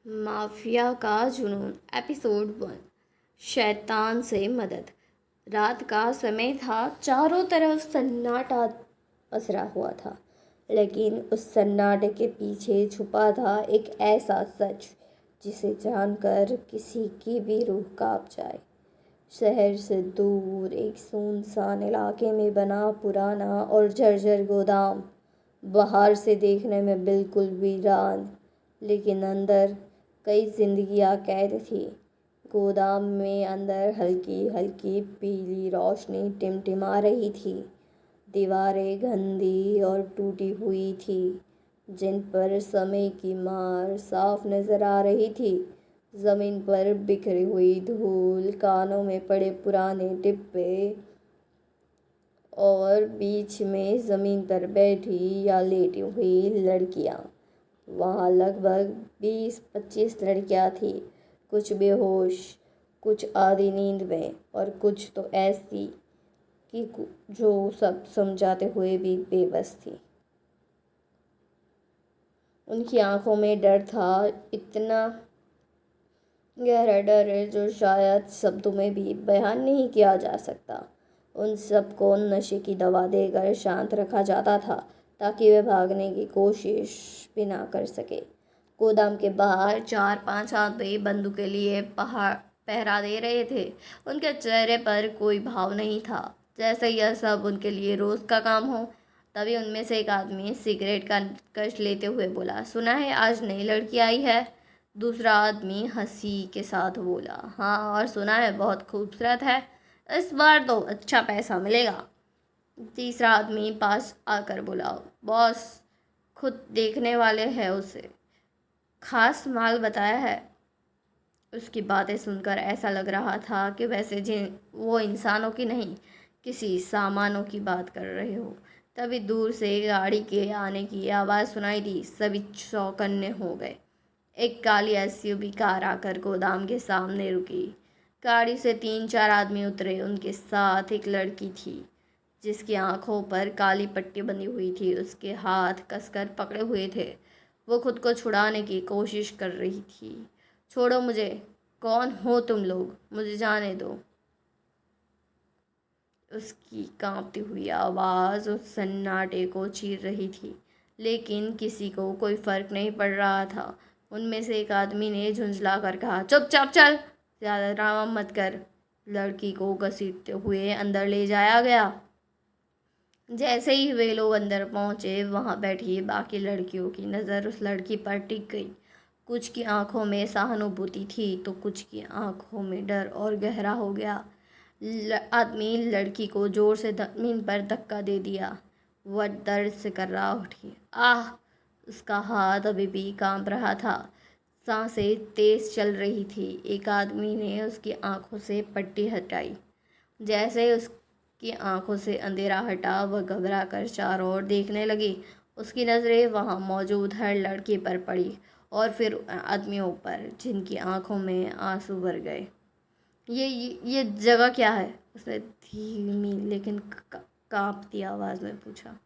Mafia का जुनून episode 1। शैतान से मदद। रात का समय था। चारों तरफ सन्नाटा पसरा हुआ था, लेकिन उस सन्नाटे के पीछे छुपा था एक ऐसा सच जिसे जानकर किसी की भी रूह कांप जाए। शहर से दूर एक सुनसान इलाके में बना पुराना और जर्जर गोदाम, बाहर से देखने में बिल्कुल वीरान, लेकिन अंदर कई जिंदगियां कैद थी। गोदाम में अंदर हल्की हल्की पीली रोशनी टिमटिमा रही थी। दीवारें गंदी और टूटी हुई थी, जिन पर समय की मार साफ नजर आ रही थी। जमीन पर बिखरी हुई धूल, कानों में पड़े पुराने डिब्बे, और बीच में ज़मीन पर बैठी या लेटी हुई लड़कियां। वहाँ लगभग 20-25 लड़कियां थी, कुछ बेहोश, कुछ आधी नींद में, और कुछ तो ऐसी कि जो सब समझाते हुए भी बेबस थी। उनकी आंखों में डर था, इतना गहरा डर है जो शायद शब्दों में भी बयान नहीं किया जा सकता। उन सबको नशे की दवा देकर शांत रखा जाता था, ताकि वे भागने की कोशिश भी ना कर सके। गोदाम के बाहर 4-5 आदमी बंदूकें लिए पहरा दे रहे थे। उनके चेहरे पर कोई भाव नहीं था, जैसे यह सब उनके लिए रोज का काम हो। तभी उनमें से एक आदमी सिगरेट का कश लेते हुए बोला, सुना है आज नई लड़की आई है? दूसरा आदमी हंसी के साथ बोला, हाँ, और सुना है बहुत खूबसूरत है, इस बार तो अच्छा पैसा मिलेगा। तीसरा आदमी पास आकर बोला, बॉस खुद देखने वाले हैं, उसे खास माल बताया है। उसकी बातें सुनकर ऐसा लग रहा था कि वैसे जिन वो इंसानों की नहीं, किसी सामानों की बात कर रहे हो। तभी दूर से गाड़ी के आने की आवाज़ सुनाई दी। सभी चौकन्ने हो गए। एक काली एसयूवी कार आकर गोदाम के सामने रुकी। गाड़ी से 3-4 आदमी उतरे। उनके साथ एक लड़की थी, जिसकी आंखों पर काली पट्टी बंधी हुई थी। उसके हाथ कसकर पकड़े हुए थे। वो खुद को छुड़ाने की कोशिश कर रही थी। छोड़ो मुझे, कौन हो तुम लोग, मुझे जाने दो। उसकी कांपती हुई आवाज़ उस सन्नाटे को चीर रही थी, लेकिन किसी को कोई फर्क नहीं पड़ रहा था। उनमें से एक आदमी ने झुंझला कर कहा, चुपचाप चल, ज़्यादा ड्रामा मत कर। लड़की को घसीटते हुए अंदर ले जाया गया। जैसे ही वे लोग अंदर पहुंचे, वहां बैठी बाकी लड़कियों की नज़र उस लड़की पर टिक गई। कुछ की आंखों में सहानुभूति थी, तो कुछ की आंखों में डर और गहरा हो गया। आदमी लड़की को जोर से जमीन पर धक्का दे दिया। वह दर्द से कर्रा उठी। आह! उसका हाथ अभी भी कांप रहा था। सांसें तेज चल रही थी। एक आदमी ने उसकी आंखों से पट्टी हटाई। जैसे उसकी आंखों से अंधेरा हटा, वह घबरा कर चारों ओर देखने लगी। उसकी नज़रें वहां मौजूद हर लड़की पर पड़ी, और फिर आदमियों पर, जिनकी आंखों में आंसू भर गए। ये जगह क्या है? उसने धीमी लेकिन कांपती आवाज़ में पूछा।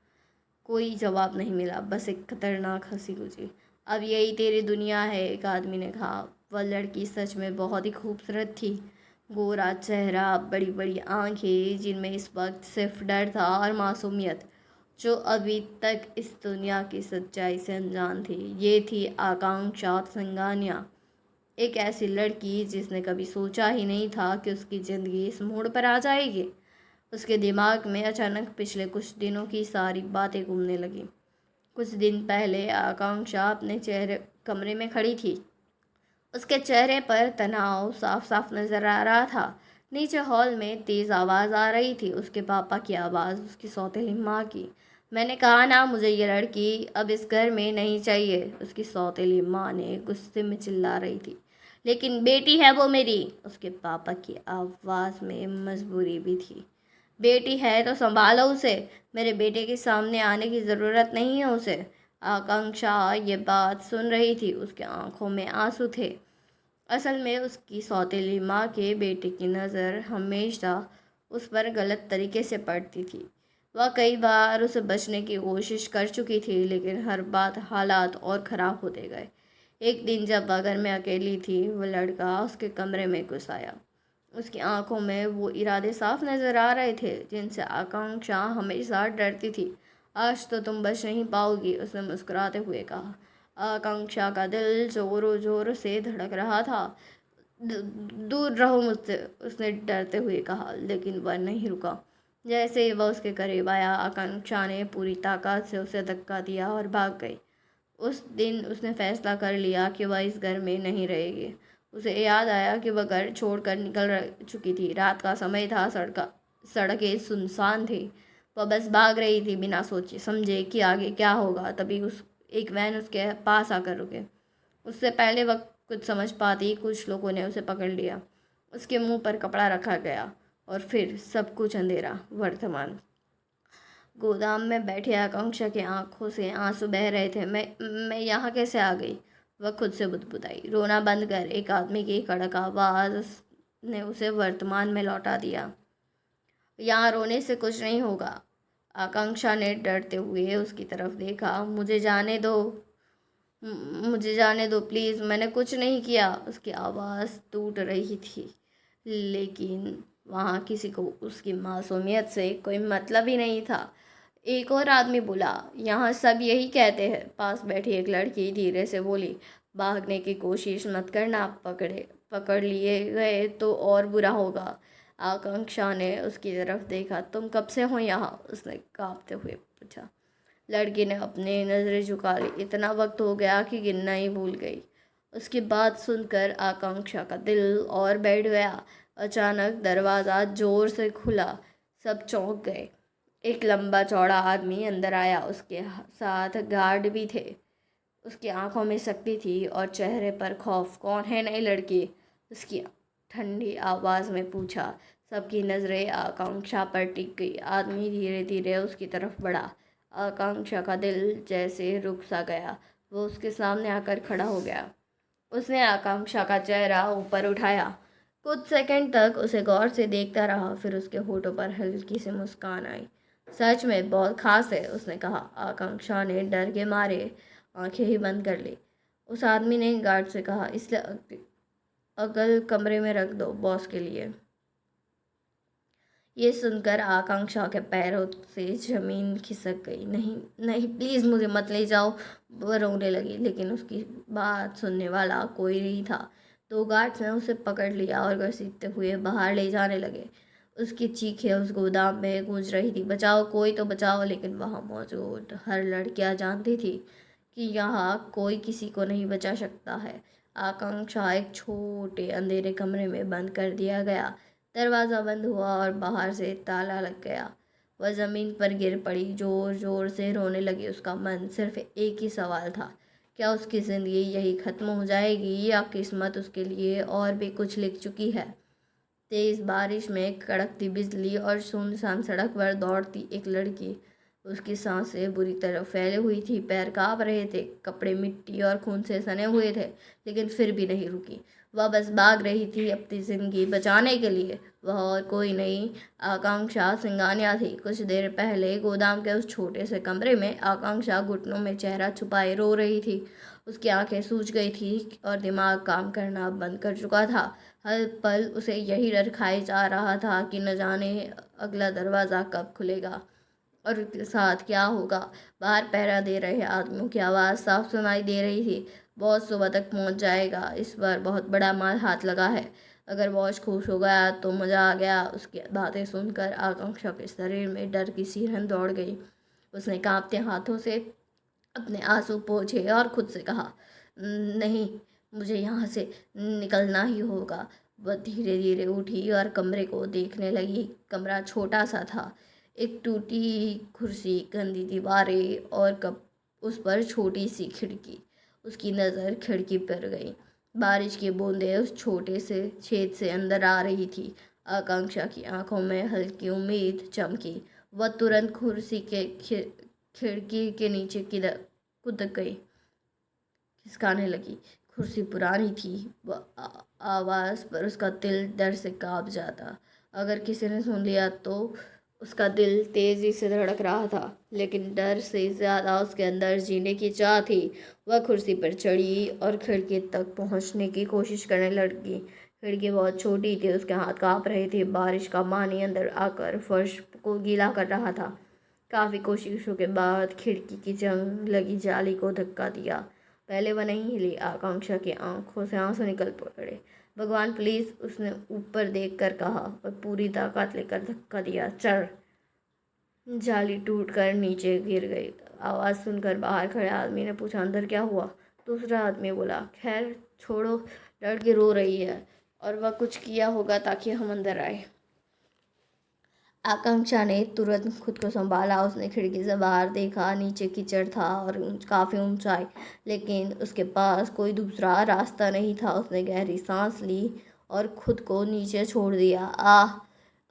कोई जवाब नहीं मिला, बस एक खतरनाक हंसी गुजरी। अब यही तेरी दुनिया है, एक आदमी ने कहा। वह लड़की सच में बहुत ही खूबसूरत थी। गोरा चेहरा, बड़ी बड़ी आंखें, जिनमें इस वक्त सिर्फ डर था और मासूमियत, जो अभी तक इस दुनिया की सच्चाई से अनजान थी। ये थी आकांक्षा सिंघानिया, एक ऐसी लड़की जिसने कभी सोचा ही नहीं था कि उसकी ज़िंदगी इस मोड़ पर आ जाएगी। उसके दिमाग में अचानक पिछले कुछ दिनों की सारी बातें घूमने लगी। कुछ दिन पहले आकांक्षा अपने चेहरे कमरे में खड़ी थी। उसके चेहरे पर तनाव साफ साफ नजर आ रहा था। नीचे हॉल में तेज आवाज़ आ रही थी, उसके पापा की आवाज़, उसकी सौतेली माँ की। मैंने कहा ना, मुझे ये लड़की अब इस घर में नहीं चाहिए, उसकी सौतेली माँ ने गुस्से में चिल्ला रही थी। लेकिन बेटी है वो मेरी, उसके पापा की आवाज़ में मजबूरी भी थी। बेटी है तो संभालो उसे, मेरे बेटे के सामने आने की ज़रूरत नहीं है उसे। आकांक्षा ये बात सुन रही थी, उसके आंखों में आंसू थे। असल में उसकी सौतेली माँ के बेटे की नज़र हमेशा उस पर गलत तरीके से पड़ती थी। वह कई बार उसे बचने की कोशिश कर चुकी थी, लेकिन हर बात हालात और ख़राब होते गए। एक दिन जब वह घर में अकेली थी, वो लड़का उसके कमरे में घुस आया। उसकी आंखों में वो इरादे साफ नजर आ रहे थे जिनसे आकांक्षा हमेशा डरती थी। आज तो तुम बच नहीं पाओगी, उसने मुस्कुराते हुए कहा। आकांक्षा का दिल जोरों जोर से धड़क रहा था। दूर रहो मुझसे, उसने डरते हुए कहा, लेकिन वह नहीं रुका। जैसे ही वह उसके करीब आया, आकांक्षा ने पूरी ताकत से उसे धक्का दिया और भाग गई। उस दिन उसने फैसला कर लिया कि वह इस घर में नहीं रहेगी। उसे याद आया कि वह घर छोड़कर चुकी थी। रात का समय था, सड़कें सुनसान थी। वह बस भाग रही थी, बिना सोचे समझे कि आगे क्या होगा। तभी उस एक वैन उसके पास आकर रुके। उससे पहले वह कुछ समझ पाती, कुछ लोगों ने उसे पकड़ लिया। उसके मुंह पर कपड़ा रखा गया और फिर सब कुछ अंधेरा। वर्तमान गोदाम में बैठे आकांक्षा की आंखों से आंसू बह रहे थे। मैं यहाँ कैसे आ गई? वह खुद से बुदबुदाई। रोना बंद कर, एक आदमी की कड़क आवाज़ ने उसे वर्तमान में लौटा दिया। यहाँ रोने से कुछ नहीं होगा। आकांक्षा ने डरते हुए उसकी तरफ देखा। मुझे जाने दो प्लीज़, मैंने कुछ नहीं किया। उसकी आवाज़ टूट रही थी, लेकिन वहाँ किसी को उसकी मासूमियत से कोई मतलब ही नहीं था। एक और आदमी बोला, यहाँ सब यही कहते हैं। पास बैठी एक लड़की धीरे से बोली, भागने की कोशिश मत करना, पकड़ लिए गए तो और बुरा होगा। आकांक्षा ने उसकी तरफ देखा। तुम कब से हो यहाँ? उसने कांपते हुए पूछा। लड़की ने अपनी नज़रें झुका ली। इतना वक्त हो गया कि गिनना ही भूल गई। उसकी बात सुनकर आकांक्षा का दिल और बैठ गया। अचानक दरवाज़ा जोर से खुला। सब चौंक गए। एक लंबा चौड़ा आदमी अंदर आया। उसके साथ गार्ड भी थे। उसकी आंखों में शक्ति थी और चेहरे पर खौफ। कौन है नई लड़की? उसकी ठंडी आवाज़ में पूछा। सबकी नज़रें आकांक्षा पर टिक गई। आदमी धीरे धीरे उसकी तरफ बढ़ा। आकांक्षा का दिल जैसे रुक सा गया। वो उसके सामने आकर खड़ा हो गया। उसने आकांक्षा का चेहरा ऊपर उठाया। कुछ सेकंड तक उसे गौर से देखता रहा, फिर उसके होठों पर हल्की सी मुस्कान आई। सच में बहुत खास है, उसने कहा। आकांक्षा ने डर के मारे आंखें ही बंद कर ली। उस आदमी ने गार्ड से कहा, इसलिए अगल कमरे में रख दो, बॉस के लिए। ये सुनकर आकांक्षा के पैरों से ज़मीन खिसक गई। नहीं नहीं, प्लीज़ मुझे मत ले जाओ, वह रोने लगी। लेकिन उसकी बात सुनने वाला कोई नहीं था। दो गार्ड्स ने उसे पकड़ लिया और घसीटते हुए बाहर ले जाने लगे। उसकी चीखें उस गोदाम में गूंज रही थी, बचाओ, कोई तो बचाओ। लेकिन वहाँ मौजूद हर लड़कियाँ जानती थी कि यहाँ कोई किसी को नहीं बचा सकता है। आकांक्षा एक छोटे अंधेरे कमरे में बंद कर दिया गया। दरवाज़ा बंद हुआ और बाहर से ताला लग गया। वह ज़मीन पर गिर पड़ी, ज़ोर ज़ोर से रोने लगी। उसका मन सिर्फ एक ही सवाल था, क्या उसकी ज़िंदगी यही ख़त्म हो जाएगी या किस्मत उसके लिए और भी कुछ लिख चुकी है? तेज़ बारिश में कड़कती बिजली और सुनसान सड़क पर दौड़ती एक लड़की। उसकी सांसें बुरी तरह फैली हुई थी, पैर काँप रहे थे, कपड़े मिट्टी और खून से सने हुए थे, लेकिन फिर भी नहीं रुकी। वह बस भाग रही थी अपनी ज़िंदगी बचाने के लिए। वह और कोई नहीं, आकांक्षा सिंघानिया थी। कुछ देर पहले गोदाम के उस छोटे से कमरे में आकांक्षा घुटनों में चेहरा छुपाए रो रही थी। उसकी आंखें सूज गई थी और दिमाग काम करना बंद कर चुका था। हर पल उसे यही डर खाए जा रहा था कि न जाने अगला दरवाज़ा कब खुलेगा और उसके साथ क्या होगा। बाहर पहरा दे रहे आदमियों की आवाज़ साफ सुनाई दे रही थी। बॉस सुबह तक पहुंच जाएगा, इस बार बहुत बड़ा माल हाथ लगा है। अगर बॉस खुश हो गया तो मज़ा आ गया। उसकी बातें सुनकर आकांक्षा के शरीर में डर की सिहरन दौड़ गई। उसने कांपते हाथों से अपने आंसू पोंछे और खुद से कहा, नहीं, मुझे यहाँ से निकलना ही होगा। वह धीरे धीरे उठी और कमरे को देखने लगी। कमरा छोटा सा था। एक टूटी कुर्सी, गंदी दीवारें और कप उस पर छोटी सी खिड़की। उसकी नज़र खिड़की पर गई। बारिश की बूंदें उस छोटे से छेद से अंदर आ रही थी। आकांक्षा की आंखों में हल्की उम्मीद चमकी। वह तुरंत कुर्सी के खिड़की के नीचे कूद गई, खिसकाने लगी। कुर्सी पुरानी थी। वह आवाज़ पर उसका दिल डर से कांप जाता। अगर किसी ने सुन लिया तो उसका दिल तेज़ी से धड़क रहा था, लेकिन डर से ज़्यादा उसके अंदर जीने की चाह थी। वह कुर्सी पर चढ़ी और खिड़की तक पहुंचने की कोशिश करने लगी। खिड़की बहुत छोटी थी, उसके हाथ काँप रहे थे। बारिश का पानी अंदर आकर फर्श को गीला कर रहा था। काफ़ी कोशिशों के बाद खिड़की की जंग लगी जाली को धक्का दिया। पहले वह नहीं हिली। आकांक्षा की आंखों से आंसू निकल पड़े। भगवान प्लीज़, उसने ऊपर देखकर कहा और पूरी ताकत लेकर धक्का दिया। चढ़। जाली टूटकर नीचे गिर गई। आवाज़ सुनकर बाहर खड़े आदमी ने पूछा, अंदर क्या हुआ? दूसरा आदमी बोला, खैर छोड़ो, लड़की रो रही है और वह कुछ किया होगा ताकि हम अंदर आए। आकांक्षा ने तुरंत खुद को संभाला। उसने खिड़की से बाहर देखा। नीचे कीचड़ था और काफ़ी ऊंचाई, लेकिन उसके पास कोई दूसरा रास्ता नहीं था। उसने गहरी सांस ली और खुद को नीचे छोड़ दिया। आह!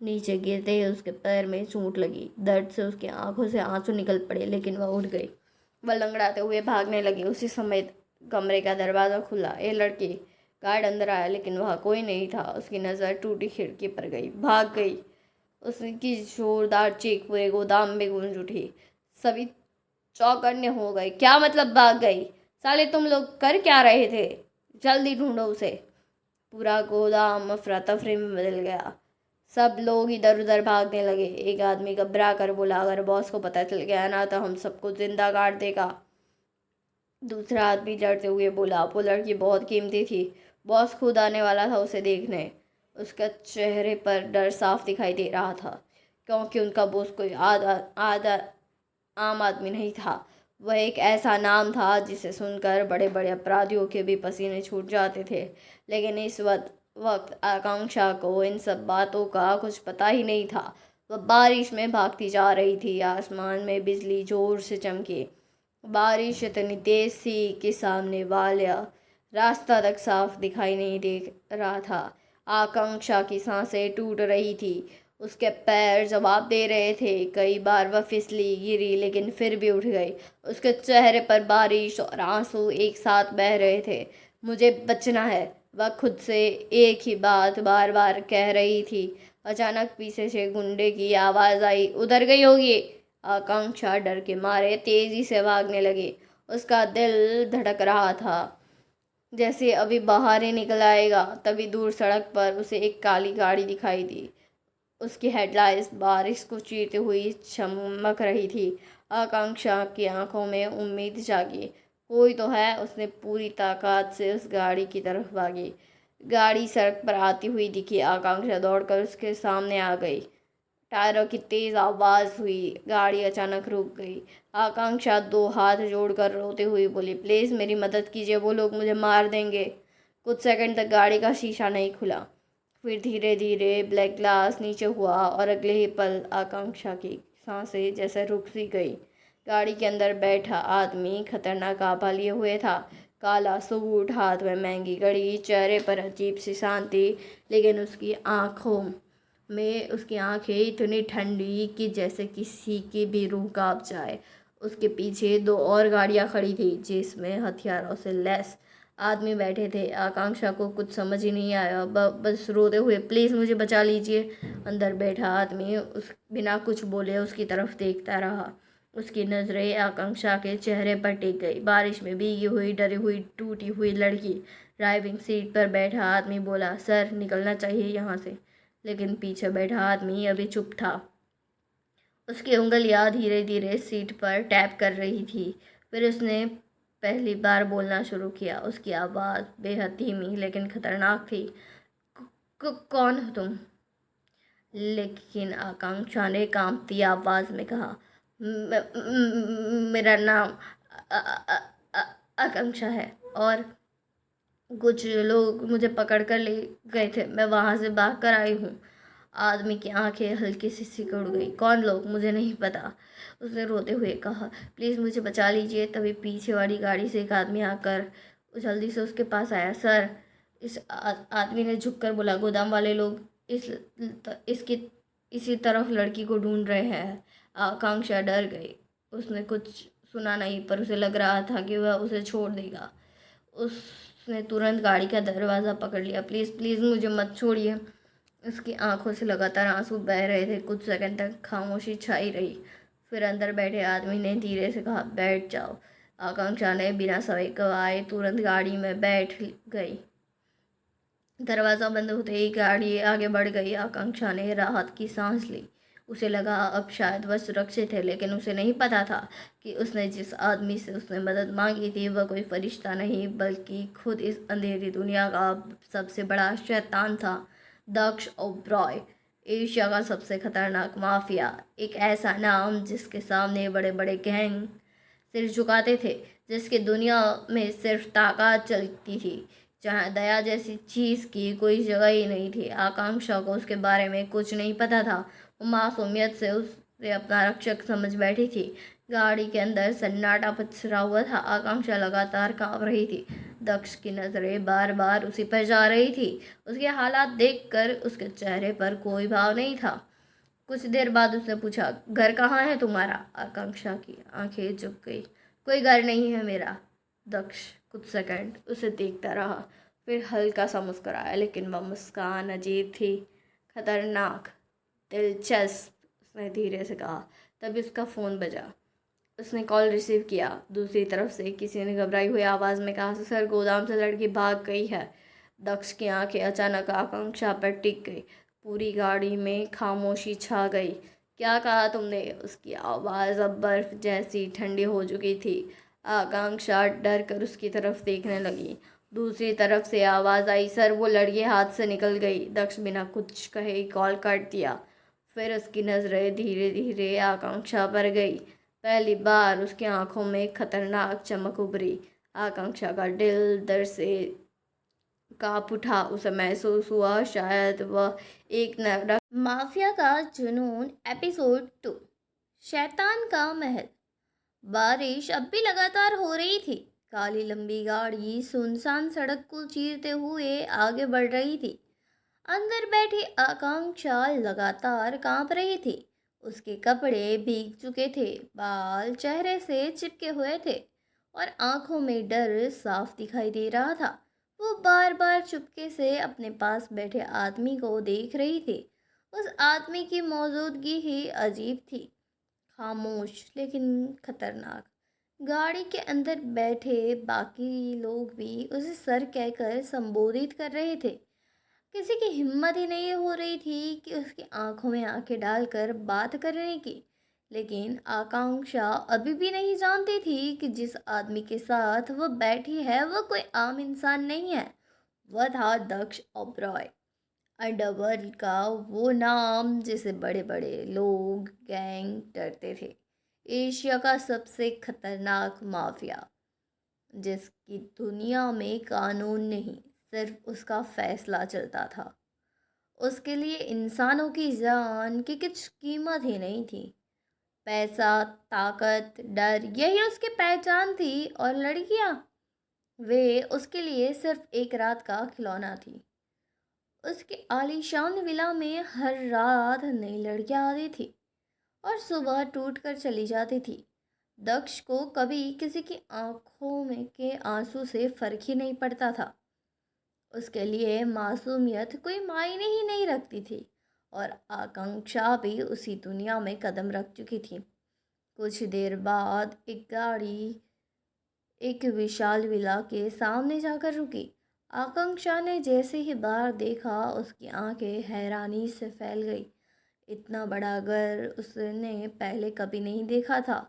नीचे गिरते ही उसके पैर में चोट लगी। दर्द से उसकी आंखों से आंसू निकल पड़े, लेकिन वह उठ गई। वह लंगड़ाते हुए भागने लगी। उसी समय कमरे का दरवाज़ा खुला। ये लड़की गार्ड अंदर आया, लेकिन वह कोई नहीं था। उसकी नज़र टूटी खिड़की पर गई। भाग गई। उसकी जोरदार चीख पूरे गोदाम में गूंज उठी। सभी चौकन्ने हो गए। क्या मतलब भाग गई? साले तुम लोग कर क्या रहे थे? जल्दी ढूंढो उसे। पूरा गोदाम अफरा तफरी में बदल गया। सब लोग इधर उधर भागने लगे। एक आदमी घबरा कर बोला, अगर बॉस को पता चल गया ना तो हम सबको जिंदा काट देगा। दूसरा आदमी डरते हुए बोला, वो लड़की बहुत कीमती थी, बॉस खुद आने वाला था उसे देखने। उसका चेहरे पर डर साफ दिखाई दे रहा था, क्योंकि उनका बॉस कोई आधा आधा आम आदमी नहीं था। वह एक ऐसा नाम था जिसे सुनकर बड़े बड़े अपराधियों के भी पसीने छूट जाते थे। लेकिन इस वक्त आकांक्षा को इन सब बातों का कुछ पता ही नहीं था। वह बारिश में भागती जा रही थी। आसमान में बिजली जोर से चमकी। बारिश इतनी तेज थी कि सामने वाला रास्ता तक साफ दिखाई नहीं दे रहा था। आकांक्षा की सांसें टूट रही थी। उसके पैर जवाब दे रहे थे। कई बार वह फिसली, गिरी, लेकिन फिर भी उठ गई। उसके चेहरे पर बारिश और आंसू एक साथ बह रहे थे। मुझे बचना है, वह खुद से एक ही बात बार बार कह रही थी। अचानक पीछे से गुंडे की आवाज़ आई, उधर गई होगी। आकांक्षा डर के मारे तेजी से भागने लगी। उसका दिल धड़क रहा था जैसे अभी बाहर ही निकल आएगा। तभी दूर सड़क पर उसे एक काली गाड़ी दिखाई दी। उसकी हेडलाइट्स बारिश को चीरते हुई चमक रही थी। आकांक्षा की आंखों में उम्मीद जागी। कोई तो है। उसने पूरी ताकत से उस गाड़ी की तरफ भागी। गाड़ी सड़क पर आती हुई दिखी। आकांक्षा दौड़कर उसके सामने आ गई। टायरों की तेज आवाज़ हुई। गाड़ी अचानक रुक गई। आकांक्षा दो हाथ जोड़कर रोते हुए बोली, प्लीज़ मेरी मदद कीजिए, वो लोग मुझे मार देंगे। कुछ सेकंड तक गाड़ी का शीशा नहीं खुला। फिर धीरे धीरे ब्लैक ग्लास नीचे हुआ और अगले ही पल आकांक्षा की सांसें जैसे रुक सी गई। गाड़ी के अंदर बैठा आदमी खतरनाक आभा लिए हुए था। काला सूट, हाथ में महंगी घड़ी, चेहरे पर अजीब सी शांति, लेकिन उसकी आंखें इतनी ठंडी कि जैसे किसी की भी रूह कांप जाए। उसके पीछे दो और गाड़ियां खड़ी थी, जिसमें हथियारों से लैस आदमी बैठे थे। आकांक्षा को कुछ समझ ही नहीं आया। बस रोते हुए, प्लीज़ मुझे बचा लीजिए। अंदर बैठा आदमी उस बिना कुछ बोले उसकी तरफ देखता रहा। उसकी नज़रें आकांक्षा के चेहरे पर टिक गई। बारिश में भीगी हुई, डरी हुई, टूटी हुई लड़की। ड्राइविंग सीट पर बैठा आदमी बोला, सर निकलना चाहिए यहाँ से। लेकिन पीछे बैठा आदमी अभी चुप था। उसकी उंगलियां धीरे धीरे सीट पर टैप कर रही थी। फिर उसने पहली बार बोलना शुरू किया। उसकी आवाज़ बेहद धीमी लेकिन खतरनाक थी। कौन हो तुम? लेकिन आकांक्षा ने कांपती आवाज़ में कहा, मेरा नाम आकांक्षा है और कुछ लोग मुझे पकड़ कर ले गए थे, मैं वहाँ से भाग कर आई हूँ। आदमी की आंखें हल्की सी सिकुड़ गई। कौन लोग? मुझे नहीं पता, उसने रोते हुए कहा। प्लीज़ मुझे बचा लीजिए। तभी पीछे वाली गाड़ी से एक आदमी आकर जल्दी से उसके पास आया। सर, इस आदमी ने झुककर बोला, गोदाम वाले लोग इसकी इसी तरफ लड़की को ढूंढ रहे हैं। आकांक्षा डर गई। उसने कुछ सुना नहीं, पर उसे लग रहा था कि वह उसे छोड़ देगा। उसने तुरंत गाड़ी का दरवाज़ा पकड़ लिया। प्लीज़ प्लीज़ मुझे मत छोड़िए। उसकी आंखों से लगातार आंसू बह रहे थे। कुछ सेकंड तक खामोशी छाई रही। फिर अंदर बैठे आदमी ने धीरे से कहा, बैठ जाओ। आकांक्षा ने बिना समय गवाए तुरंत गाड़ी में बैठ गई। दरवाज़ा बंद होते ही गाड़ी आगे बढ़ गई। आकांक्षा ने राहत की सांस ली। उसे लगा अब शायद वह सुरक्षित है, लेकिन उसे नहीं पता था कि उसने जिस आदमी से उसने मदद मांगी थी वह कोई फरिश्ता नहीं, बल्कि खुद इस अंधेरी दुनिया का सबसे बड़ा शैतान था। दक्ष ओबरॉय, एशिया का सबसे खतरनाक माफिया। एक ऐसा नाम जिसके सामने बड़े बड़े गैंग सिर झुकाते थे, जिसकी दुनिया में सिर्फ ताकत चलती थी, जहाँ दया जैसी चीज़ की कोई जगह ही नहीं थी। आकांक्षा को उसके बारे में कुछ नहीं पता था। वो मासूमियत से उसे अपना रक्षक समझ बैठी थी। गाड़ी के अंदर सन्नाटा पसरा हुआ था। आकांक्षा लगातार कांप रही थी। दक्ष की नज़रें बार बार उसी पर जा रही थी। उसके हालात देखकर उसके चेहरे पर कोई भाव नहीं था। कुछ देर बाद उसने पूछा, घर कहाँ है तुम्हारा? आकांक्षा की आंखें झुक गई। कोई घर नहीं है मेरा। दक्ष कुछ सेकंड उसे देखता रहा, फिर हल्का सा मुस्कुराया, लेकिन वह मुस्कान अजीब थी, खतरनाक, दिलचस्प। उसने धीरे से कहा। तभी उसका फ़ोन बजा। उसने कॉल रिसीव किया। दूसरी तरफ से किसी ने घबराई हुई आवाज़ में कहा, सर, गोदाम से लड़की भाग गई है। दक्ष की आंखें अचानक आकांक्षा पर टिक गई। पूरी गाड़ी में खामोशी छा गई। क्या कहा तुमने? उसकी आवाज़ अब बर्फ जैसी ठंडी हो चुकी थी। आकांक्षा डर कर उसकी तरफ देखने लगी। दूसरी तरफ से आवाज़ आई, सर, वो लड़की हाथ से निकल गई। दक्ष बिना कुछ कहे कॉल काट दिया। फिर उसकी नज़रें धीरे धीरे आकांक्षा पर गई। पहली बार उसकी आंखों में खतरनाक चमक उभरी। आकांक्षा का दिल दर्द से कांप उठा। उसे महसूस हुआ शायद वह एक नरक माफिया का जुनून। एपिसोड 2, शैतान का महल। बारिश अब भी लगातार हो रही थी। काली लंबी गाड़ी सुनसान सड़क को चीरते हुए आगे बढ़ रही थी। अंदर बैठी आकांक्षा लगातार कांप रही थी। उसके कपड़े भीग चुके थे, बाल चेहरे से चिपके हुए थे और आंखों में डर साफ दिखाई दे रहा था। वो बार बार चुपके से अपने पास बैठे आदमी को देख रही थी। उस आदमी की मौजूदगी ही अजीब थी, खामोश लेकिन खतरनाक। गाड़ी के अंदर बैठे बाकी लोग भी उसे सर कहकर संबोधित कर रहे थे। किसी की हिम्मत ही नहीं हो रही थी कि उसकी आंखों में आंखें डालकर बात करने की। लेकिन आकांक्षा अभी भी नहीं जानती थी कि जिस आदमी के साथ वह बैठी है वह कोई आम इंसान नहीं है। वह था दक्ष ओबरॉय, अंडरवर्ल्ड का वो नाम जिसे बड़े बड़े लोग, गैंग डरते थे। एशिया का सबसे खतरनाक माफिया, जिसकी दुनिया में कानून नहीं, सिर्फ उसका फैसला चलता था। उसके लिए इंसानों की जान की कुछ कीमत ही नहीं थी। पैसा, ताकत, डर, यही उसकी पहचान थी। और लड़कियां, वे उसके लिए सिर्फ एक रात का खिलौना थी। उसके आलीशान विला में हर रात नई लड़कियां आती थी और सुबह टूट कर चली जाती थी। दक्ष को कभी किसी की आंखों में के आंसू से फर्क ही नहीं पड़ता था। उसके लिए मासूमियत कोई मायने ही नहीं रखती थी। और आकांक्षा भी उसी दुनिया में कदम रख चुकी थी। कुछ देर बाद एक गाड़ी एक विशाल विला के सामने जाकर रुकी। आकांक्षा ने जैसे ही बाहर देखा, उसकी आंखें हैरानी से फैल गई। इतना बड़ा घर उसने पहले कभी नहीं देखा था।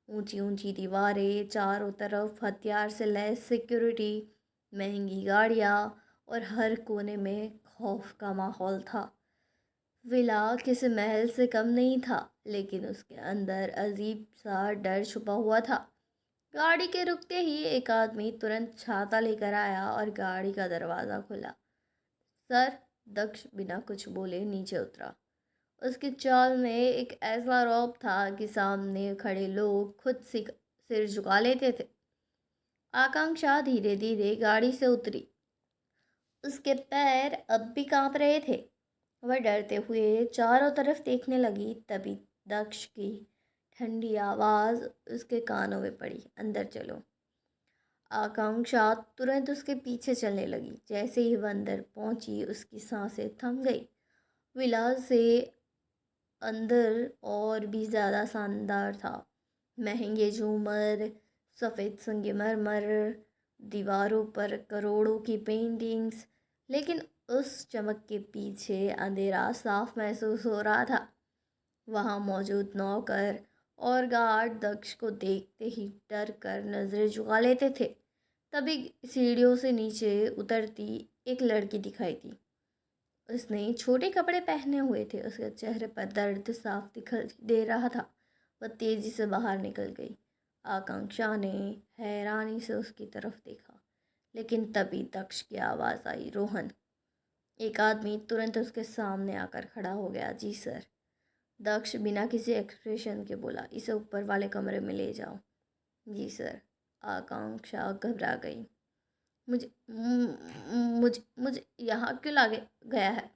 ऊंची ऊंची दीवारें, चारों तरफ हथियार से लैस सिक्योरिटी, महंगी गाड़ियाँ और हर कोने में खौफ का माहौल था। विला किसी महल से कम नहीं था, लेकिन उसके अंदर अजीब सा डर छुपा हुआ था। गाड़ी के रुकते ही एक आदमी तुरंत छाता लेकर आया और गाड़ी का दरवाज़ा खोला। सर, दक्ष बिना कुछ बोले नीचे उतरा। उसकी चाल में एक ऐसा रौब था कि सामने खड़े लोग खुद सिर झुका लेते थे। आकांक्षा धीरे धीरे गाड़ी से उतरी। उसके पैर अब भी कांप रहे थे। वह डरते हुए चारों तरफ देखने लगी। तभी दक्ष की ठंडी आवाज़ उसके कानों में पड़ी, अंदर चलो। आकांक्षा तुरंत उसके पीछे चलने लगी। जैसे ही वह अंदर पहुंची, उसकी सांसें थम गई। विला से अंदर और भी ज़्यादा शानदार था। महंगे झूमर, सफ़ेद संगमरमर, दीवारों पर करोड़ों की पेंटिंग्स, लेकिन उस चमक के पीछे अंधेरा साफ महसूस हो रहा था। वहाँ मौजूद नौकर और गार्ड दक्ष को देखते ही डर कर नज़रें झुका लेते थे। तभी सीढ़ियों से नीचे उतरती एक लड़की दिखाई दी। उसने छोटे कपड़े पहने हुए थे, उसके चेहरे पर दर्द साफ दिखाई दे रहा था। वह तेजी से बाहर निकल गई। आकांक्षा ने हैरानी से उसकी तरफ देखा, लेकिन तभी दक्ष की आवाज़ आई, रोहन। एक आदमी तुरंत उसके सामने आकर खड़ा हो गया। जी सर। दक्ष बिना किसी एक्सप्रेशन के बोला, इसे ऊपर वाले कमरे में ले जाओ। जी सर। आकांक्षा घबरा गई। मुझे मुझे मुझे यहाँ क्यों लागे गया है?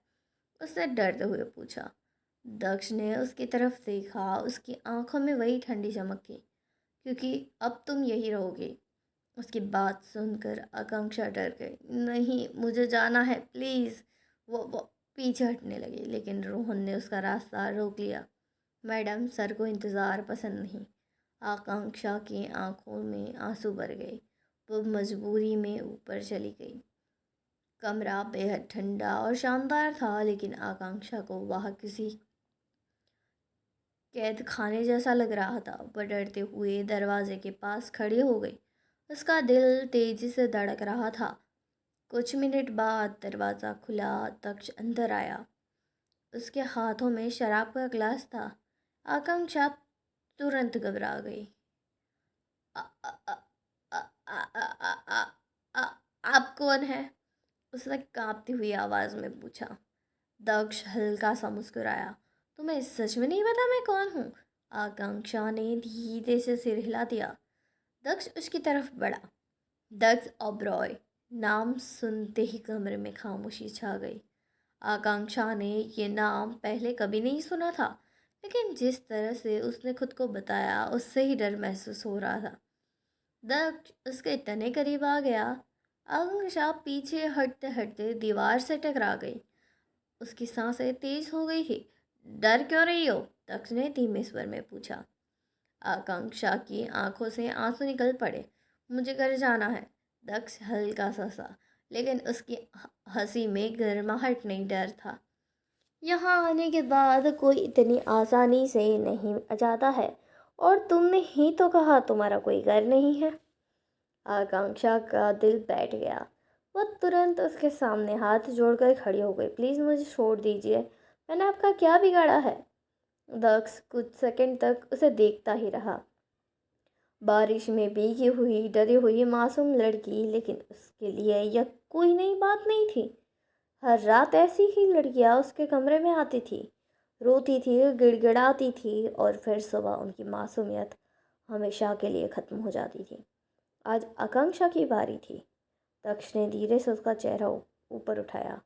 उसने डरते हुए पूछा। दक्ष ने उसकी तरफ देखा। उसकी आंखों में वही ठंडी चमक थी। क्योंकि अब तुम यही रहोगे। उसकी बात सुनकर आकांक्षा डर गई। नहीं, मुझे जाना है, प्लीज़। वो पीछे हटने लगी, लेकिन रोहन ने उसका रास्ता रोक लिया। मैडम, सर को इंतज़ार पसंद नहीं। आकांक्षा की आंखों में आंसू भर गए। वो मजबूरी में ऊपर चली गई। कमरा बेहद ठंडा और शानदार था, लेकिन आकांक्षा को वह किसी कैद खाने जैसा लग रहा था। वह डरते हुए दरवाजे के पास खड़ी हो गई। उसका दिल तेजी से धड़क रहा था। कुछ मिनट बाद दरवाज़ा खुला। दक्ष अंदर आया। उसके हाथों में शराब का ग्लास था। आकांक्षा तुरंत घबरा गई। "आ- आ- आ- आ- आ- आ- आ- आ- आ- आप कौन है?" उसने कांपती हुई आवाज़ में पूछा। दक्ष हल्का सा मुस्कुराया। तुम्हें सच में नहीं पता मैं कौन हूँ? आकांक्षा ने धीरे से सिर हिला दिया। दक्ष उसकी तरफ बढ़ा। दक्ष ओबरॉय। नाम सुनते ही कमरे में खामोशी छा गई। आकांक्षा ने ये नाम पहले कभी नहीं सुना था, लेकिन जिस तरह से उसने खुद को बताया, उससे ही डर महसूस हो रहा था। दक्ष उसके इतने करीब आ गया। आकांक्षा पीछे हटते हटते दीवार से टकरा गई। उसकी सांसें तेज हो गई थी। डर क्यों रही हो? दक्ष ने धीमे स्वर में पूछा। आकांक्षा की आंखों से आंसू निकल पड़े। मुझे घर जाना है। दक्ष हल्का सा सा, लेकिन उसकी हंसी में गर्माहट नहीं, डर था। यहाँ आने के बाद कोई इतनी आसानी से नहीं आ जाता है, और तुमने ही तो कहा तुम्हारा कोई घर नहीं है। आकांक्षा का दिल बैठ गया। वह तुरंत उसके सामने हाथ जोड़कर खड़ी हो गई। प्लीज़ मुझे छोड़ दीजिए, मैंने आपका क्या बिगाड़ा है? दक्ष कुछ सेकंड तक उसे देखता ही रहा। बारिश में भीगी हुई डरी हुई मासूम लड़की, लेकिन उसके लिए यह कोई नई बात नहीं थी। हर रात ऐसी ही लड़कियां उसके कमरे में आती थी, रोती थी, गिड़गिड़ाती थी, और फिर सुबह उनकी मासूमियत हमेशा के लिए ख़त्म हो जाती थी। आज आकांक्षा की बारी थी। दक्ष ने धीरे से उसका चेहरा ऊपर उठाया।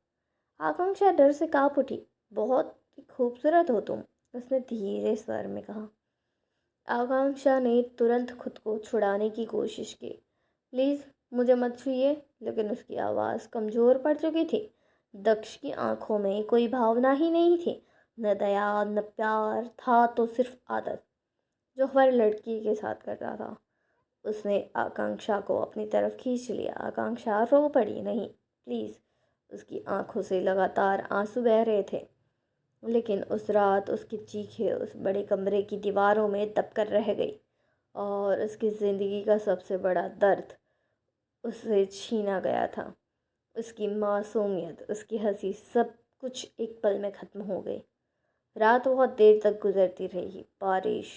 आकांक्षा डर से काँप उठी। बहुत खूबसूरत हो तुम, उसने धीरे स्वर में कहा। आकांक्षा ने तुरंत खुद को छुड़ाने की कोशिश की। प्लीज़ मुझे मत छूइए, लेकिन उसकी आवाज़ कमज़ोर पड़ चुकी थी। दक्ष की आंखों में कोई भावना ही नहीं थी, न दया न प्यार था, तो सिर्फ आदत, जो हर लड़की के साथ करता था। उसने आकांक्षा को अपनी तरफ खींच लिया। आकांक्षा रो पड़ी। नहीं, प्लीज़। उसकी आंखों से लगातार आंसू बह रहे थे, लेकिन उस रात उसकी चीखें उस बड़े कमरे की दीवारों में दबकर रह गई, और उसकी ज़िंदगी का सबसे बड़ा दर्द उससे छीना गया था। उसकी मासूमियत, उसकी हंसी, सब कुछ एक पल में ख़त्म हो गई। रात बहुत देर तक गुजरती रही। बारिश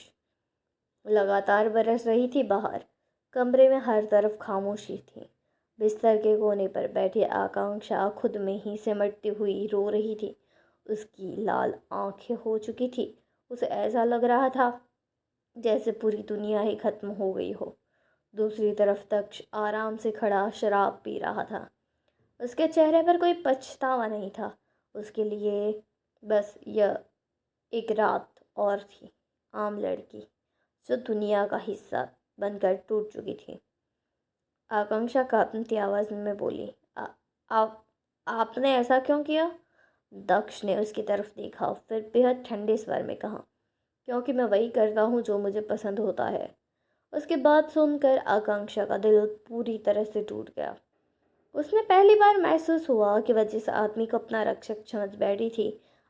लगातार बरस रही थी बाहर। कमरे में हर तरफ खामोशी थी। बिस्तर के कोने पर बैठी आकांक्षा खुद में ही सिमटती हुई रो रही थी। उसकी लाल आंखें हो चुकी थी। उसे ऐसा लग रहा था जैसे पूरी दुनिया ही खत्म हो गई हो। दूसरी तरफ दक्ष आराम से खड़ा शराब पी रहा था। उसके चेहरे पर कोई पछतावा नहीं था। उसके लिए बस यह एक रात और थी। आम लड़की जो दुनिया का हिस्सा बनकर टूट चुकी थी। आकांक्षा कांपती आवाज़ में बोली, आप आपने ऐसा क्यों किया? दक्ष ने उसकी तरफ देखा, फिर बेहद ठंडे स्वर में कहा, क्योंकि मैं वही करता हूँ जो मुझे पसंद होता है। उसकी बात सुनकर आकांक्षा का दिल पूरी तरह से टूट गया। उसने पहली बार महसूस हुआ कि वह जिस आदमी को अपना रक्षक समझ बैठी थी,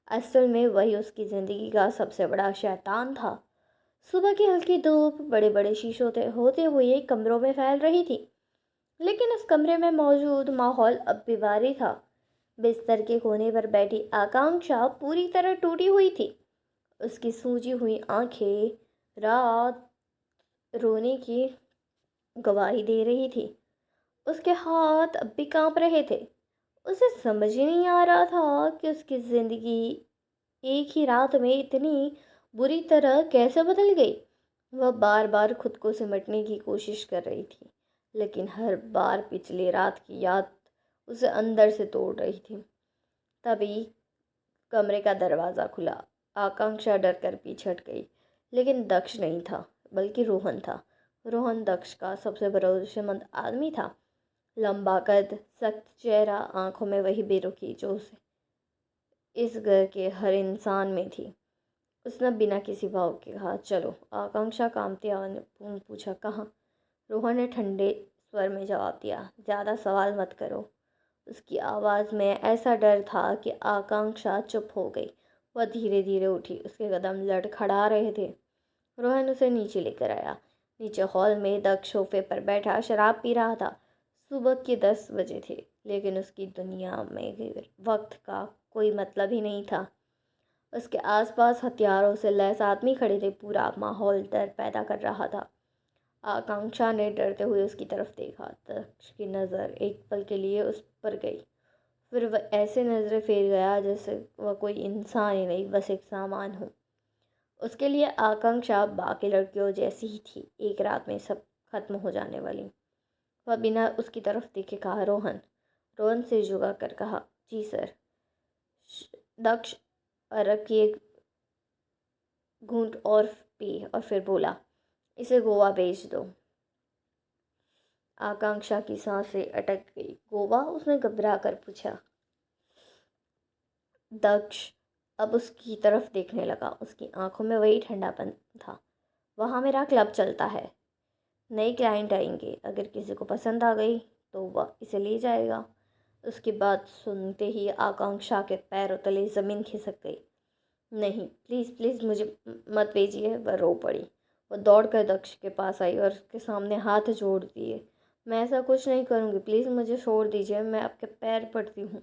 असल में वही उसकी ज़िंदगी का सबसे बड़ा शैतान था। सुबह की हल्की धूप बड़े बड़े शीशों होते हुए कमरों में फैल रही थी, लेकिन उस कमरे में मौजूद माहौल अब भी भारी था। बिस्तर के कोने पर बैठी आकांक्षा पूरी तरह टूटी हुई थी। उसकी सूजी हुई आंखें रात रोने की गवाही दे रही थी। उसके हाथ अब भी कांप रहे थे। उसे समझ ही नहीं आ रहा था कि उसकी ज़िंदगी एक ही रात में इतनी बुरी तरह कैसे बदल गई। वह बार बार खुद को सिमटने की कोशिश कर रही थी, लेकिन हर बार पिछली रात की याद उसे अंदर से तोड़ रही थी। तभी कमरे का दरवाज़ा खुला। आकांक्षा डर कर पीछे हट गई, लेकिन दक्ष नहीं था, बल्कि रोहन था। रोहन दक्ष का सबसे भरोसेमंद आदमी था। लंबा कद, सख्त चेहरा, आंखों में वही बेरुखी जो उसे इस घर के हर इंसान में थी। उसने बिना किसी भाव के कहा, चलो। आकांक्षा कांपती आवाज़ में पूछा, कहाँ? रोहन ने ठंडे स्वर में जवाब दिया, ज़्यादा सवाल मत करो। उसकी आवाज़ में ऐसा डर था कि आकांक्षा चुप हो गई। वह धीरे धीरे उठी, उसके कदम लड़खड़ा रहे थे। रोहन उसे नीचे लेकर आया। नीचे हॉल में दक्ष सोफे पर बैठा शराब पी रहा था। सुबह के 10 बजे थे, लेकिन उसकी दुनिया में वक्त का कोई मतलब ही नहीं था। उसके आसपास हथियारों से लैस आदमी खड़े थे। पूरा माहौल डर पैदा कर रहा था। आकांक्षा ने डरते हुए उसकी तरफ देखा। दक्ष की नज़र एक पल के लिए उस पर गई, फिर वह ऐसे नज़रें फेर गया जैसे वह कोई इंसान ही नहीं, बस एक सामान हो। उसके लिए आकांक्षा बाकी लड़कियों जैसी ही थी, एक रात में सब खत्म हो जाने वाली। वह बिना उसकी तरफ देखे कहा, रोहन। रोहन से झुका कर कहा, जी सर। दक्ष अरब की एक घूंट और पी और फिर बोला, इसे गोवा भेज दो। आकांक्षा की सांसें अटक गई। गोवा? उसने घबरा कर पूछा। दक्ष अब उसकी तरफ देखने लगा। उसकी आंखों में वही ठंडापन था। वहाँ मेरा क्लब चलता है, नए क्लाइंट आएंगे, अगर किसी को पसंद आ गई तो वह इसे ले जाएगा। उसकी बात सुनते ही आकांक्षा के पैरों तले ज़मीन खिसक गई। नहीं, प्लीज़ प्लीज़ मुझे मत भेजिए। वह रो पड़ी। वह दौड़कर दक्ष के पास आई और उसके सामने हाथ जोड़ दिए। मैं ऐसा कुछ नहीं करूँगी, प्लीज़ मुझे छोड़ दीजिए, मैं आपके पैर पड़ती हूँ।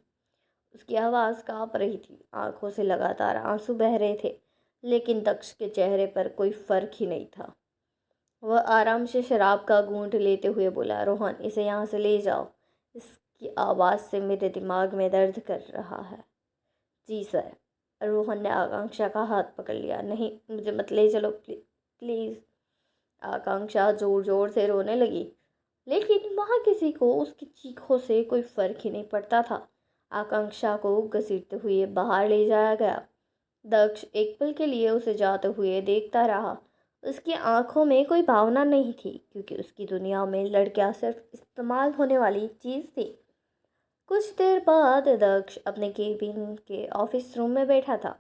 उसकी आवाज़ काँप रही थी, आंखों से लगातार आंसू बह रहे थे, लेकिन दक्ष के चेहरे पर कोई फ़र्क ही नहीं था। वह आराम से शराब का घूंट लेते हुए बोला, रोहन, इसे यहाँ से ले जाओ। इसकी आवाज़ से मेरे दिमाग में दर्द कर रहा है। जी सर। रोहन ने आकांक्षा का हाथ पकड़ लिया। नहीं, मुझे मत ले चलो, प्लीज़। आकांक्षा ज़ोर ज़ोर से रोने लगी, लेकिन वहाँ किसी को उसकी चीखों से कोई फ़र्क ही नहीं पड़ता था। आकांक्षा को घसीटते हुए बाहर ले जाया गया। दक्ष एक पल के लिए उसे जाते हुए देखता रहा। उसकी आंखों में कोई भावना नहीं थी, क्योंकि उसकी दुनिया में लड़कियां सिर्फ इस्तेमाल होने वाली चीज़ थी। कुछ देर बाद दक्ष अपने केबिन के ऑफिस रूम में बैठा था।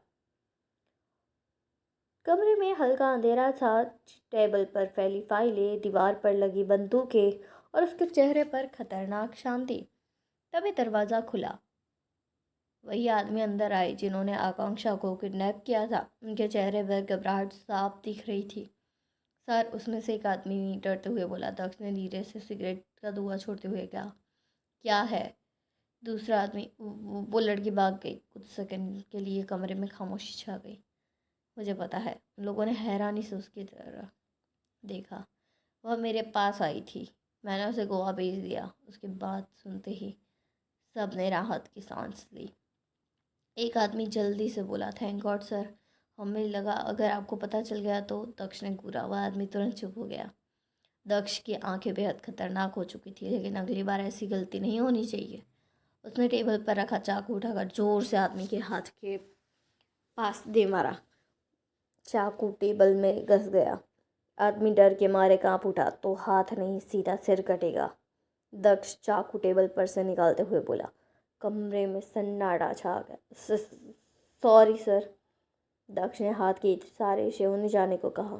कमरे में हल्का अंधेरा था। टेबल पर फैली फाइलें, दीवार पर लगी बंदूकें और उसके चेहरे पर खतरनाक शांति। तभी दरवाज़ा खुला। वही आदमी अंदर आए जिन्होंने आकांक्षा को किडनैप किया था। उनके चेहरे पर घबराहट साफ दिख रही थी। सर, उसमें से एक आदमी डरते हुए बोला। दक्ष ने धीरे से सिगरेट का धुआं छोड़ते हुए कहा, क्या है? दूसरा आदमी, वो लड़की भाग गई। कुछ सेकंड के लिए कमरे में खामोशी छा गई। मुझे पता है। उन लोगों ने हैरानी से उसकी तरफ देखा। वह मेरे पास आई थी, मैंने उसे गोवा भेज दिया। उसकी बात सुनते ही सब ने राहत की सांस ली। एक आदमी जल्दी से बोला, थैंक गॉड सर, हमें लगा अगर आपको पता चल गया तो। दक्ष ने घूरा। वह आदमी तुरंत चुप हो गया। दक्ष की आंखें बेहद खतरनाक हो चुकी थी, लेकिन अगली बार ऐसी गलती नहीं होनी चाहिए। उसने टेबल पर रखा चाकू उठाकर जोर से आदमी के हाथ के पास दे मारा। चाकू टेबल में घस गया। आदमी डर के मारे कांप उठा। तो हाथ नहीं, सीधा सिर कटेगा। दक्ष चाकू टेबल पर से निकालते हुए बोला, कमरे में सन्नाटा छा गया। सॉरी सर, दक्ष ने हाथ के इशारे से उन्हें जाने को कहा।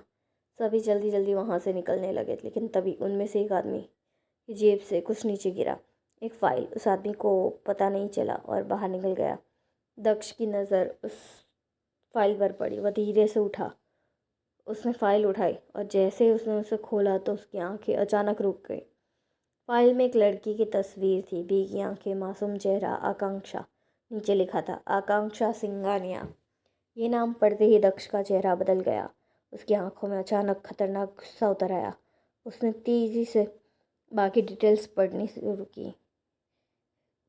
सभी जल्दी जल्दी वहाँ से निकलने लगे, लेकिन तभी उनमें से एक आदमी की जेब से कुछ नीचे गिरा। एक फाइल। उस आदमी को पता नहीं चला और बाहर निकल गया। दक्ष की नज़र उस फाइल पर पड़ी। वह धीरे से उठा। उसने फाइल उठाई और जैसे ही उसने उसे खोला तो उसकी आंखें अचानक रुक गई। फाइल में एक लड़की की तस्वीर थी। भीगी आंखें, मासूम चेहरा, आकांक्षा। नीचे लिखा था, आकांक्षा सिंघानिया। ये नाम पढ़ते ही दक्ष का चेहरा बदल गया। उसकी आंखों में अचानक खतरनाक गुस्सा उतर आया। उसने तेजी से बाकी डिटेल्स पढ़नी शुरू की।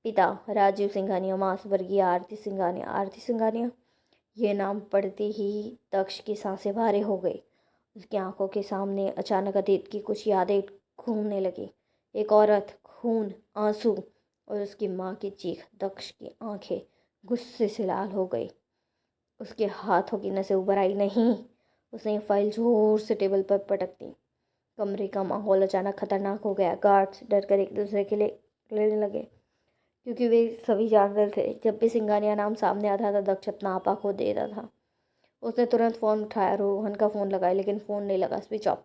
पिता राजीव सिंघानिया, मां स्वर्गीय आरती सिंघानिया। आरती सिंघानिया। ये नाम पढ़ते ही दक्ष की सांसें भारी हो गई। उसकी आंखों के सामने अचानक अतीत की कुछ यादें घूमने लगी। एक औरत, खून, आंसू और उसकी माँ की चीख। दक्ष की आंखें गुस्से से लाल हो गई। उसके हाथों की नसें उभर आई। नहीं, उसने फाइल जोर से टेबल पर पटक दी। कमरे का माहौल अचानक खतरनाक हो गया। गार्ड्स डर कर एक दूसरे के लिए लेने लगे, क्योंकि वे सभी जानते थे जब भी सिंघानिया नाम सामने आता था दक्ष अपना आपा खो देता था। उसने तुरंत फ़ोन उठाया, रोहन का फ़ोन लगाया, लेकिन फ़ोन नहीं लगा, स्विच ऑफ।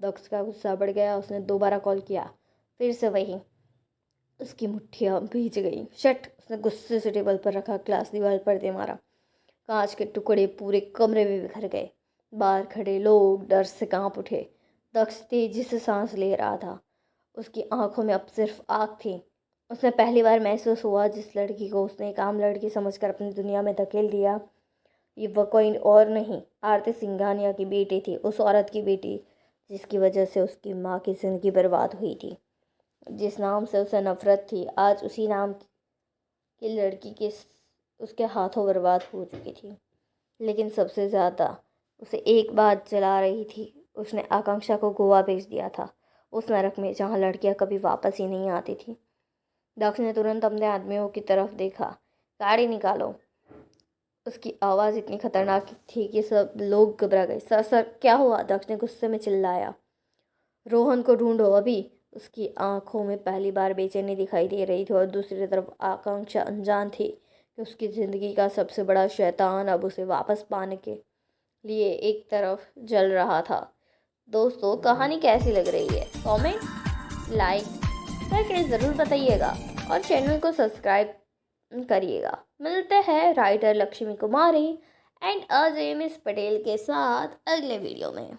दक्ष का गुस्सा बढ़ गया। उसने दोबारा कॉल किया, फिर से वही। उसकी मुट्ठियाँ भीज गई। शट! उसने गुस्से से टेबल पर रखा ग्लास दीवार पर दे मारा। कांच के टुकड़े पूरे कमरे में बिखर गए। बाहर खड़े लोग डर से कांप उठे। दक्ष तेजी से सांस ले रहा था। उसकी आंखों में अब सिर्फ आग थी। उसने पहली बार महसूस हुआ जिस लड़की को उसने एक आम लड़की समझकर अपनी दुनिया में धकेल दिया, ये वह कोई और नहीं, आरती सिंघानिया की बेटी थी। उस औरत की बेटी जिसकी वजह से उसकी माँ की ज़िंदगी बर्बाद हुई थी। जिस नाम से उसे नफरत थी, आज उसी नाम की लड़की के उसके हाथों बर्बाद हो चुकी थी। लेकिन सबसे ज़्यादा उसे एक बात जला रही थी। उसने आकांक्षा को गोवा भेज दिया था, उस नरक में जहाँ लड़कियाँ कभी वापस ही नहीं आती थी। दक्ष ने तुरंत अपने आदमियों की तरफ देखा। गाड़ी निकालो। उसकी आवाज़ इतनी खतरनाक थी कि सब लोग घबरा गए। सर सर, क्या हुआ? दक्ष ने गुस्से में चिल्लाया। रोहन को ढूंढो अभी। उसकी आंखों में पहली बार बेचैनी दिखाई दे रही थी और दूसरी तरफ आकांक्षा अनजान थी कि उसकी ज़िंदगी का सबसे बड़ा शैतान अब उसे वापस पाने के लिए एक तरफ जल रहा था। दोस्तों, कहानी कैसी लग रही है? कमेंट, लाइक करके ज़रूर बताइएगा और चैनल को सब्सक्राइब करिएगा। मिलते हैं writer Lakshmi Kumari and Ajay miss Patel के साथ अगले वीडियो में।